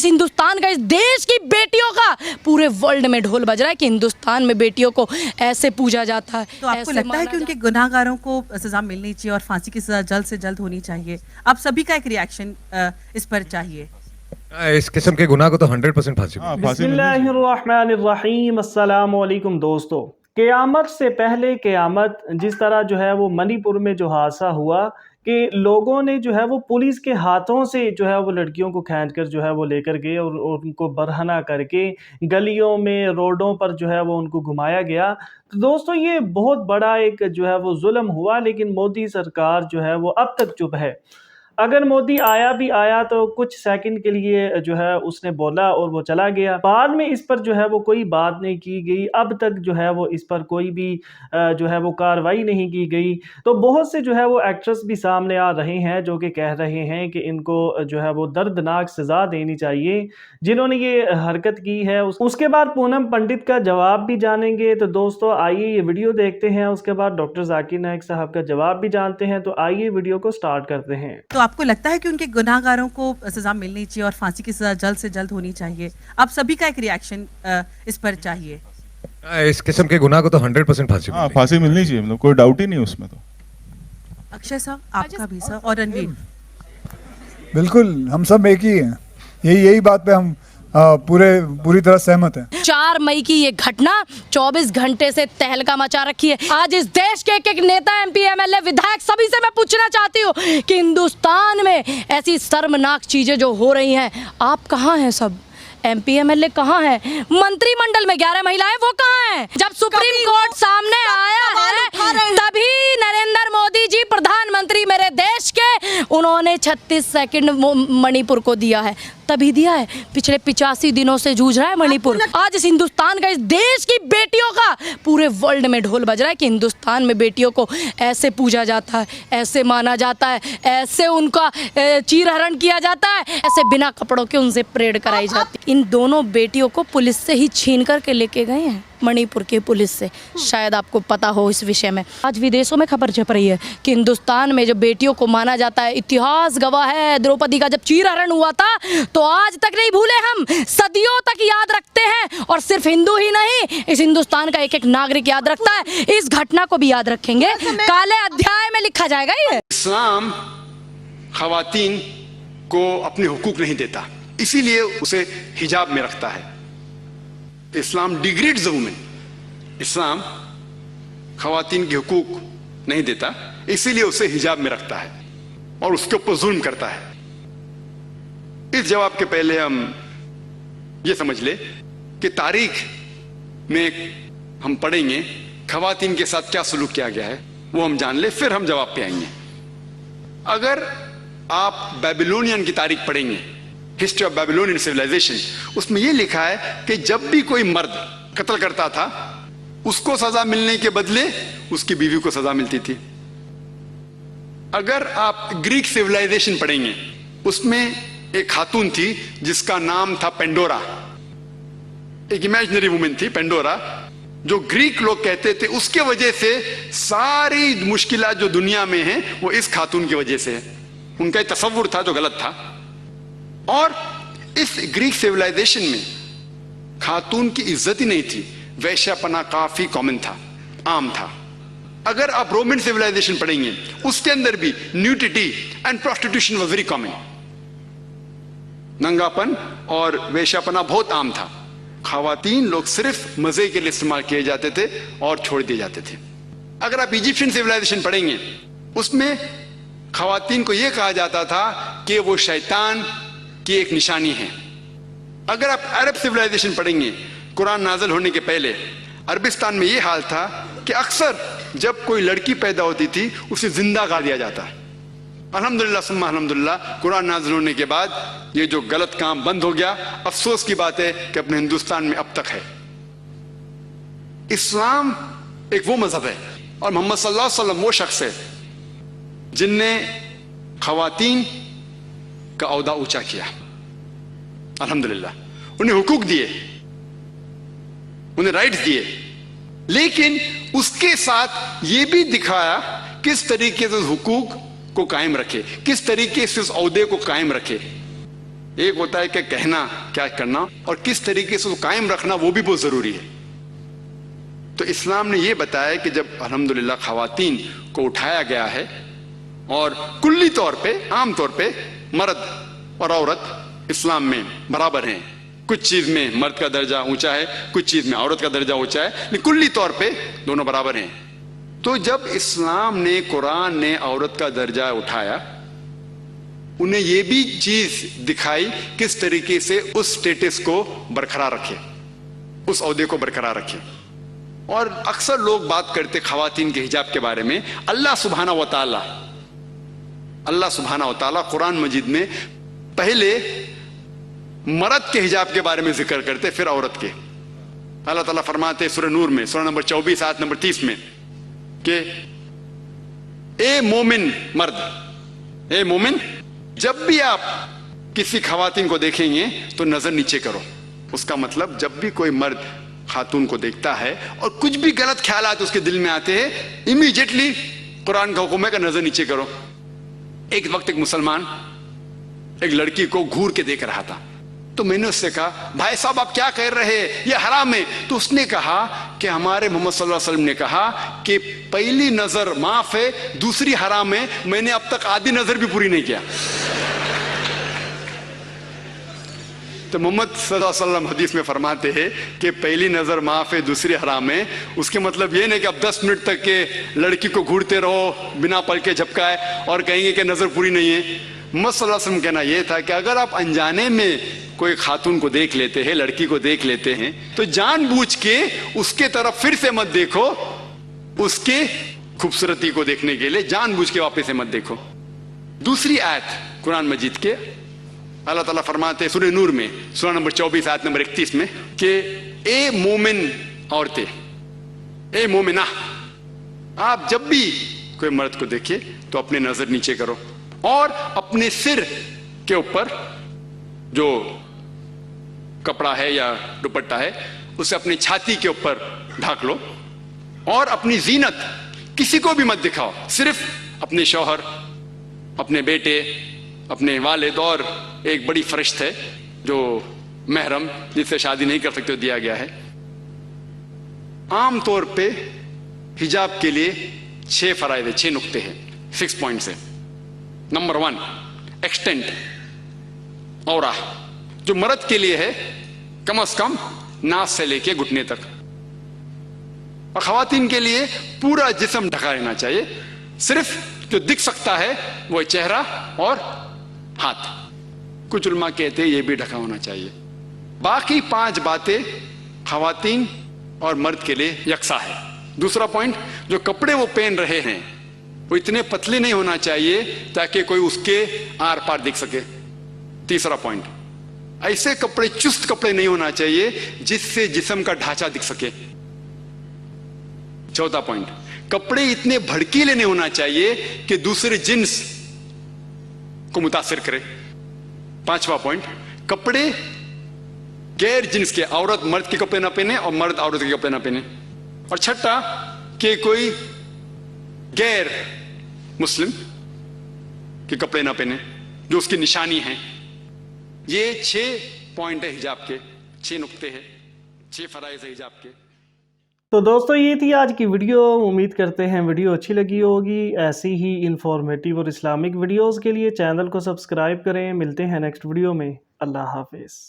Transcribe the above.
इस हिंदुस्तान का, इस देश की बेटियों का पूरे वर्ल्ड में ढोल बज रहा है कि हिंदुस्तान में बेटियों को ऐसे पूजा जाता है। तो आपको लगता है कि उनके गुनाहगारों को सजा मिलनी चाहिए और फांसी की सजा जल्द से जल्द होनी चाहिए? आप सभी का एक रिएक्शन इस पर चाहिए। इस किस्म के गुनाह को तो 100% फांसी। बिस्मिल्लाहिर्रहमानिर्रहीम। अस्सलाम वालेकुम दोस्तों। क़यामत से पहले क़यामत, जिस तरह जो है वो मणिपुर में जो हादसा हुआ कि लोगों ने जो है वो पुलिस के हाथों से जो है वो लड़कियों को खींचकर जो है वो लेकर गए और उनको बरहना करके गलियों में, रोडों पर जो है वो उनको घुमाया गया। तो दोस्तों ये बहुत बड़ा एक जो है वो जुल्म हुआ, लेकिन मोदी सरकार जो है वो अब तक चुप है। अगर मोदी भी आया तो कुछ सेकंड के लिए जो है उसने बोला और वो चला गया। बाद में इस पर जो है वो कोई बात नहीं की गई। अब तक जो है वो इस पर कोई भी जो है वो कार्रवाई नहीं की गई। तो बहुत से जो है वो एक्ट्रेस भी सामने आ रहे हैं जो कि कह रहे हैं कि इनको जो है वो दर्दनाक सज़ा देनी चाहिए जिन्होंने ये हरकत की है। उसके बाद पूनम पंडित का जवाब भी जानेंगे। तो दोस्तों आइए ये वीडियो देखते हैं, उसके बाद डॉक्टर जाकिर नाइक साहब का जवाब भी जानते हैं। तो आइए वीडियो को स्टार्ट करते हैं। तो आपको लगता है कि उनके गुनाहगारों को सजा मिलनी चाहिए और फांसी की सजा जल्द से जल्द होनी चाहिए? आप सभी का एक रिएक्शन इस पर चाहिए। इस किस्म के गुनाह को तो 100% फांसी। फांसी मिलनी चाहिए, मतलब कोई डाउट ही नहीं उसमें। तो अक्षय साहब आपका भी सर, और रणवीर। बिल्कुल, हम सब एक ही हैं। यही बात पे हम पूरी तरह सहमत हैं। 4 मई की ये घटना 24 घंटे से तहलका मचा रखी है। आज इस देश के एक नेता, MP, MLA, विधायक सभी से मैं पूछना चाहती हूँ कि हिंदुस्तान में ऐसी शर्मनाक चीजें जो हो रही हैं, आप कहाँ हैं? सब MP, MLA कहाँ हैं? मंत्रिमंडल में 11 महिलाएं, वो कहाँ हैं? जब सुप्रीम कोर्ट सामने आया है तभी नरेंद्र मोदी जी प्रधानमंत्री मेरे देश के, उन्होंने 36 सेकंड मणिपुर को दिया है, तभी दिया है। पिछले 85 दिनों से जूझ रहा है मणिपुर। आज इस हिंदुस्तान का, इस देश की बेटियों का पूरे वर्ल्ड में ढोल बज रहा है कि हिंदुस्तान में बेटियों को ऐसे पूजा जाता है, ऐसे माना जाता है, ऐसे उनका चीरहरण किया जाता है, ऐसे बिना कपड़ों के उनसे परेड कराई जाती है। इन दोनों बेटियों को पुलिस से ही छीन करके लेके गए हैं, मणिपुर की पुलिस से। शायद आपको पता हो इस विषय में। आज विदेशों में खबर छप रही है कि हिंदुस्तान में जो बेटियों को माना जाता है, इतिहास गवाह है, द्रौपदी का जब चीरहरण हुआ था तो आज तक नहीं भूले हम, सदियों तक याद रखते हैं। और सिर्फ हिंदू ही नहीं, इस हिंदुस्तान का एक एक नागरिक याद रखता है। इस घटना को भी याद रखेंगे, काले अध्याय में लिखा जाएगा। ये इस्लाम खवातीन को अपने हुकूक नहीं देता, इसीलिए उसे हिजाब में रखता है। इस्लाम डिग्रेड्स द वुमेन। इस्लाम खवातीन के हुकूक नहीं देता, इसीलिए उसे हिजाब में रखता है और उसके ऊपर जुल्म करता है। इस जवाब के पहले हम ये समझ ले कि तारीख में हम पढ़ेंगे खवातीन के साथ क्या सलूक किया गया है, वो हम जान ले, फिर हम जवाब पे आएंगे। अगर आप बेबीलोनियन की तारीख पढ़ेंगे, हिस्ट्री ऑफ बेबीलोनियन सिविलाइजेशन, उसमें यह लिखा है कि जब भी कोई मर्द कत्ल करता था उसको सजा मिलने के बदले उसकी बीवी को सजा मिलती थी। अगर आप ग्रीक सिविलाइजेशन पढ़ेंगे, उसमें एक खातून थी जिसका नाम था पेंडोरा, एक इमेजिनरी वुमेन थी पेंडोरा, जो ग्रीक लोग कहते थे उसके वजह से सारी मुश्किलात जो दुनिया में हैं वो इस खातून की वजह से है। उनका एक तसव्वुर था जो गलत था। और इस ग्रीक सिविलाइजेशन में खातून की इज्जत ही नहीं थी, वैश्यापना काफी कॉमन था, आम था। अगर आप रोमन सिविलाइजेशन पढ़ेंगे, उसके अंदर भी nudity and prostitution was very common. नंगापन और वैश्यापना बहुत आम था। खवातीन लोग सिर्फ मजे के लिए इस्तेमाल किए जाते थे और छोड़ दिए जाते थे। अगर आप इजिप्शियन सिविलाइजेशन पढ़ेंगे, उसमें खवातीन को यह कहा जाता था कि वो शैतान की एक निशानी है। अगर आप अरब सिविलाइजेशन पढ़ेंगे, कुरान नाज़िल होने के पहले अरबिस्तान में यह हाल था कि अक्सर जब कोई लड़की पैदा होती थी उसे जिंदा गाड़ दिया जाता है। अल्हम्दुलिल्लाह सुम्मा अल्हम्दुलिल्लाह, कुरान नाज़िल होने के बाद ये जो गलत काम बंद हो गया। अफसोस की बात है कि अपने हिंदुस्तान में अब तक है। इस्लाम एक वो मजहब है और मोहम्मद सल्लल्लाहु अलैहि वसल्लम वो शख्स है जिनने खवातीन का औहदा ऊंचा किया। अल्हम्दुलिल्लाह, उन्हें हुकूक दिए, उन्हें राइट्स दिए, लेकिन उसके साथ ये भी दिखाया किस तरीके से हुकूक को कायम रखे, किस तरीके से उस औहदे को कायम रखे। एक होता है कि कहना क्या करना और किस तरीके से उसको कायम रखना, वो भी बहुत जरूरी है। तो इस्लाम ने ये बताया कि जब अल्हम्दुलिल्लाह खवातीन को उठाया गया है और कुल्ली तौर पे, आम तौर पे मर्द और औरत इस्लाम में बराबर हैं। कुछ चीज में मर्द का दर्जा ऊंचा है, कुछ चीज में औरत का दर्जा ऊंचा है, लेकिन कुल्ली तौर पे दोनों बराबर हैं। तो जब इस्लाम ने, कुरान ने औरत का दर्जा उठाया, उन्हें ये भी चीज दिखाई किस तरीके से उस स्टेटस को बरकरार रखे, उस ओहदे को बरकरार रखे। और अक्सर लोग बात करते खवातीन के हिजाब के बारे में। अल्लाह सुब्हानहू व तआला कुरान मजीद में पहले मर्द के हिजाब के बारे में जिक्र करते, फिर औरत के। अल्लाह ताला फरमाते सूरह नूर में, सूरह नंबर 24 आयत नंबर 30 में कि ए मोमिन मर्द, ए मोमिन, जब भी आप किसी खवातीन को देखेंगे तो नजर नीचे करो। उसका मतलब जब भी कोई मर्द खातून को देखता है और कुछ भी गलत ख्यालात उसके दिल में आते हैं, इमीडिएटली कुरान का हुक्म है कि नजर नीचे करो। एक वक्त एक मुसलमान एक लड़की को घूर के देख रहा था, तो मैंने उससे कहा, भाई साहब आप क्या कह रहे हैं, ये हराम है। तो उसने कहा कि हमारे मोहम्मद सल्लल्लाहु अलैहि वसल्लम ने कहा कि पहली नजर माफ है, दूसरी हराम है। मैंने अब तक आधी नजर भी पूरी नहीं किया। तो मोहम्मद सल्लल्लाहु अलैहि वसल्लम हदीस में फरमाते हैं कि पहली नजर माफ है, दूसरी हराम है। उसके मतलब ये नहीं कि अब 10 मिनट तक के लड़की को घूरते रहो बिना पल के झपकाए और कहेंगे कि नजर पूरी नहीं है। मोहम्मद सल्लल्लाहु अलैहि वसल्लम कहना यह था कि अगर आप अनजाने में कोई खातून को देख लेते हैं, लड़की को देख लेते हैं, तो जानबूझ के उसके तरफ फिर से मत देखो। उसके खूबसूरती को देखने के लिए जानबूझ के वापस से मत देखो। दूसरी आयत कुरान मजीद के अल्लाह ताला फरमाते सूरह नूर में, सूरह नंबर 24 आयत नंबर 31 में कि ए मोमिन औरतें, ए मोमिना, आप जब भी कोई मर्द को देखिए तो अपने नजर नीचे करो और अपने सिर के ऊपर जो कपड़ा है या दुपट्टा है उसे अपनी छाती के ऊपर ढाक लो और अपनी जीनत किसी को भी मत दिखाओ, सिर्फ अपने शौहर, अपने बेटे, अपने वालिद और एक बड़ी फरिश्त है जो महरम जिससे शादी नहीं कर सकते दिया गया है। आम तौर पे हिजाब के लिए 6 फराइद है, 6 नुक्ते हैं, 6 पॉइंट्स है। नंबर 1 एक्सटेंट औरा, जो मर्द के लिए है कम से कम नास से लेके घुटने तक, और खवातीन के लिए पूरा जिस्म ढका रहना चाहिए। सिर्फ जो दिख सकता है वो चेहरा और हाथ। कुछ उलमा कहते हैं ये भी ढका होना चाहिए। बाकी 5 बातें खवातीन और मर्द के लिए यकसा है। दूसरा पॉइंट, जो कपड़े वो पहन रहे हैं वो इतने पतले नहीं होना चाहिए ताकि कोई उसके आर पार दिख सके। तीसरा पॉइंट, ऐसे कपड़े, चुस्त कपड़े नहीं होना चाहिए जिससे जिस्म का ढांचा दिख सके। चौथा पॉइंट, कपड़े इतने भड़कीले नहीं होना चाहिए कि दूसरे जिन्स को मुतासिर करे। 5वां पॉइंट, कपड़े गैर जिन्स के, औरत मर्द के कपड़े ना पहने और मर्द औरत के कपड़े ना पहने। और छठा कि कोई गैर मुस्लिम के कपड़े ना पहने जो उसकी निशानी है। ये 6 पॉइंट है हिजाब के, 6 नुक्ते हैं, 6 फराइज है हिजाब के। तो दोस्तों ये थी आज की वीडियो। उम्मीद करते हैं वीडियो अच्छी लगी होगी। ऐसी ही इंफॉर्मेटिव और इस्लामिक वीडियोस के लिए चैनल को सब्सक्राइब करें। मिलते हैं नेक्स्ट वीडियो में। अल्लाह हाफिज़।